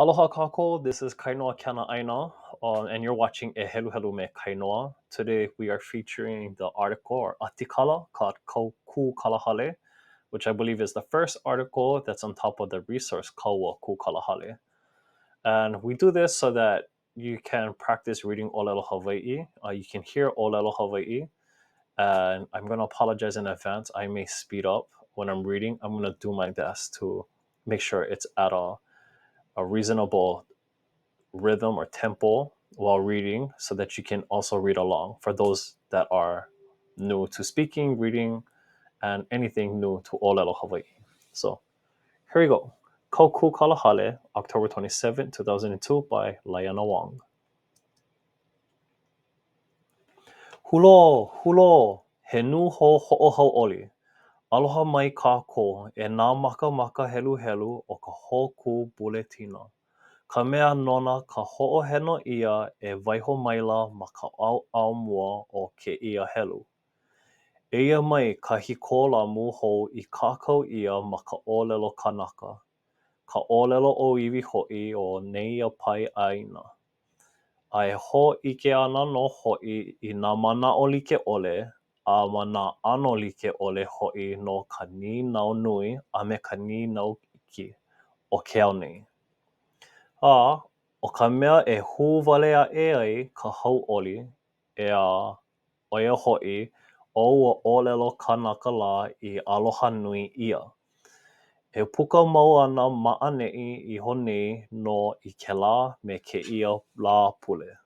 Aloha kako, this is Kainoa Kana Aina, and you're watching E Helu Helu Me Kainoa. Today we are featuring the article or atikala called Kaukūkalahale, which I believe is the first article that's on top of the resource Kaukūkalahale. And we do this so that you can practice reading Olelo Hawaii. You can hear Olelo Hawaii. And I'm going to apologize in advance. I may speed up when I'm reading. I'm going to do my best to make sure it's at a reasonable rhythm or tempo while reading so that you can also read along for those that are new to speaking, reading, and anything new to Olelo Hawaii. So here we go. Kaukūkalahale, October 27, 2002 by Laiana Wong. Hulo, hulo, he nu ho ho'ohau oli. Aloha mai kākou e nā maka maka helu helu o ka hōkū buletina. Ka mea nona ka ho'oheno ia e waiho maila ma ka au mua o ke ia helu. Eia mai ka hikola muhou I kākau ia ma ka ōlelo kanaka. Ka ōlelo o iwi ho'i o neia pai aina. Ai ho ike ana no ho'i I nā mana o like ole, a mana ano like ole ho'i no ka ninau nui a me ka ninau iki o ke au nei. O ka mea e hūwale a e ai ka hau'oli e a oia ho'i o ua ōlelo kanaka la I aloha nui ia. E puka mau ana ma'ane'i iho nei no I ke lā me ke ia lā pule.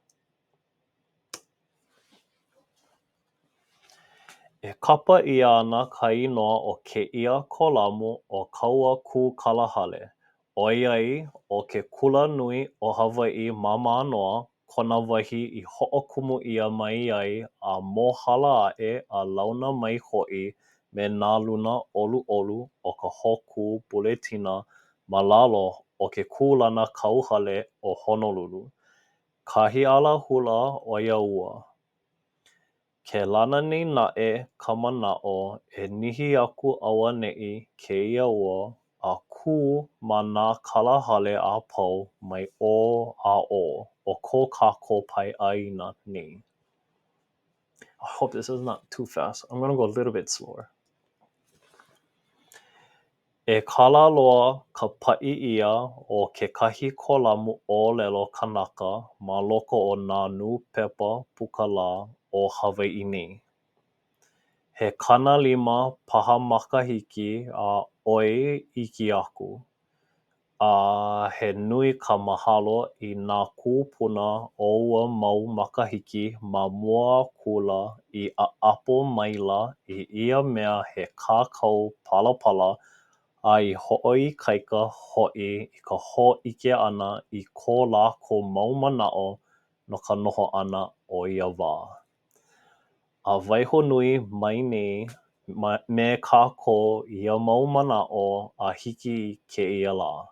E kapa ia ana ka inoa o ke ia kolamu o kaua kūkalahale. Oiai, o ke kula nui o Hawaii mama anoa, kona wahi I ho'okumu ia mai ai a mōhala a'e a launa mai ho'i me nā luna ʻoluʻolu o ka hōkū buletina ma lalo o ke kūlana kauhale o Honolulu. Kahi ala hula ʻoia ua. Ke lana nei naʻe ka manaʻo e nihi aku auaneʻi kēia ua a kū ma nā kalahale a pau mai ʻō a ʻō o ko kākou paiāina nei. I hope this is not too fast. I'm going to go a little bit slower. E kala loa ka paʻi ia o ke kahi kolamu ʻōlelo kanaka ma loko o nā nūpepa pukalā o Hawaii nei. He kanalima paha makahiki a ʻoi iki aku. A he nui ka mahalo I nā kūpuna o ua mau makahiki ma mua kula I ʻaʻapo maila I ia mea he kākau palapala a I hoʻoikaika hoʻi I ka hōʻike ʻana I ko lākou mau manaʻo no ka noho ʻana o ia wā. A waiho nui mai nei me kākou ia mau manaʻo a hiki I kēia lā.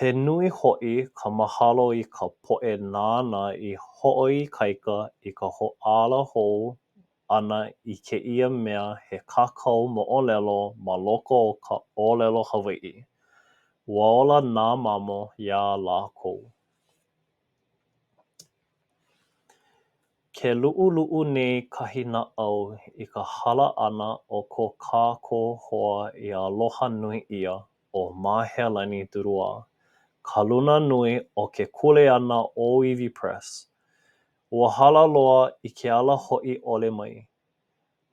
He nui hoʻi ka mahalo I ka poʻe nāna I hoʻoikaika I ka hoʻāla hou ʻana I kēia mea he kākau moʻolelo ma loko o ka ʻōlelo Hawaiʻi. Ua ola nā mamo iā lākou. Ke luʻuluʻu nei kahi naʻau I ka hala ʻana o ko kākou hoa I aloha nui ʻia o Mahealani Durua. Ka luna nui o ke kule ʻana ʻōiwi Press. Ua hala loa I ke ala hoʻi ʻole mai.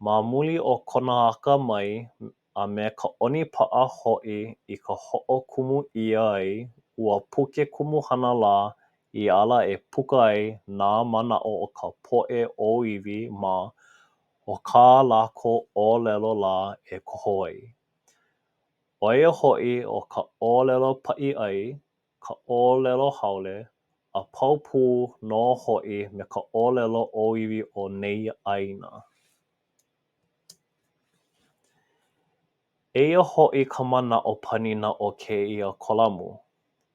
Ma muli o kona aka mai a me ka ʻonipaʻa hoʻi I ka hoʻokumu ʻia ai, ua puke kumuhana lā I ala e puka ai nā manaʻo o ka poʻe ʻōiwi ma o kā lākou ʻōlelo lā e koho ai. ʻOia hoʻi o ka ʻōlelo paʻi ai, ka ʻōlelo haole, a pau pū nō hoʻi me ka ʻōlelo ʻōiwi o nei ʻāina. Eia hoʻi ka manaʻo panina o kēia kolamu.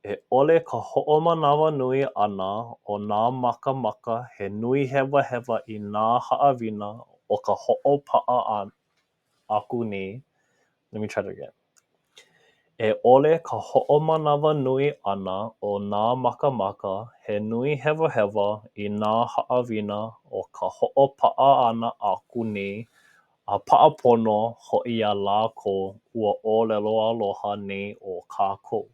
E ʻole ka hoʻomanawa nui ʻana o nā makamaka he nui hewahewa I nā haʻawina o ka hoʻopaʻa aku nei. Let me try that again. E ole ka ho'omanawa nui ana o nā makamaka he nui hewa hewa I nā haʻawina o ka hoʻopaʻa ana aku nei a paʻapono hoʻi iā lākou ua ʻōlelo aloha nei o kākou.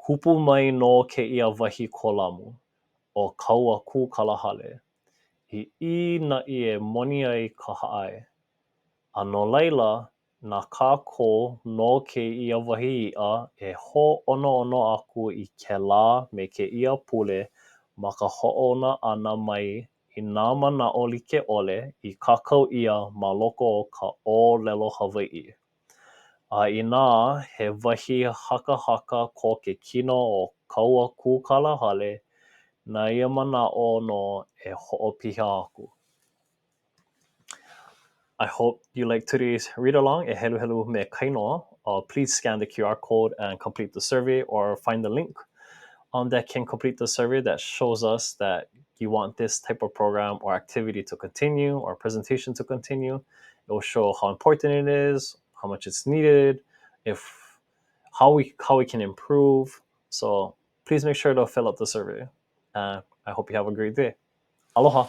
Kupu mai no kēia wahi kolamu o Kaukūkalahale. I naʻi e moni ai ka haʻae. A no laila, nā kākou no kēia wahi iʻa e hōʻonoʻono aku I kēlā me kēia pule ma ka hoʻona ʻana mai I nā manaʻo like ʻole I kākau ʻia ma loko o ka ʻōlelo Hawaiʻi. A inā he wahi hakahaka ko ke kino o Kaukūkalahale, na ia manaʻo no e hoʻopiha aku. I hope you liked today's read along e helu helu me kainoa. Please scan the QR code and complete the survey or find the link that can complete the survey that shows us that you want this type of program or activity to continue or presentation to continue. It will show how important it is, how much it's needed, how we can improve. So please make sure to fill out the survey. I hope you have a great day. Aloha.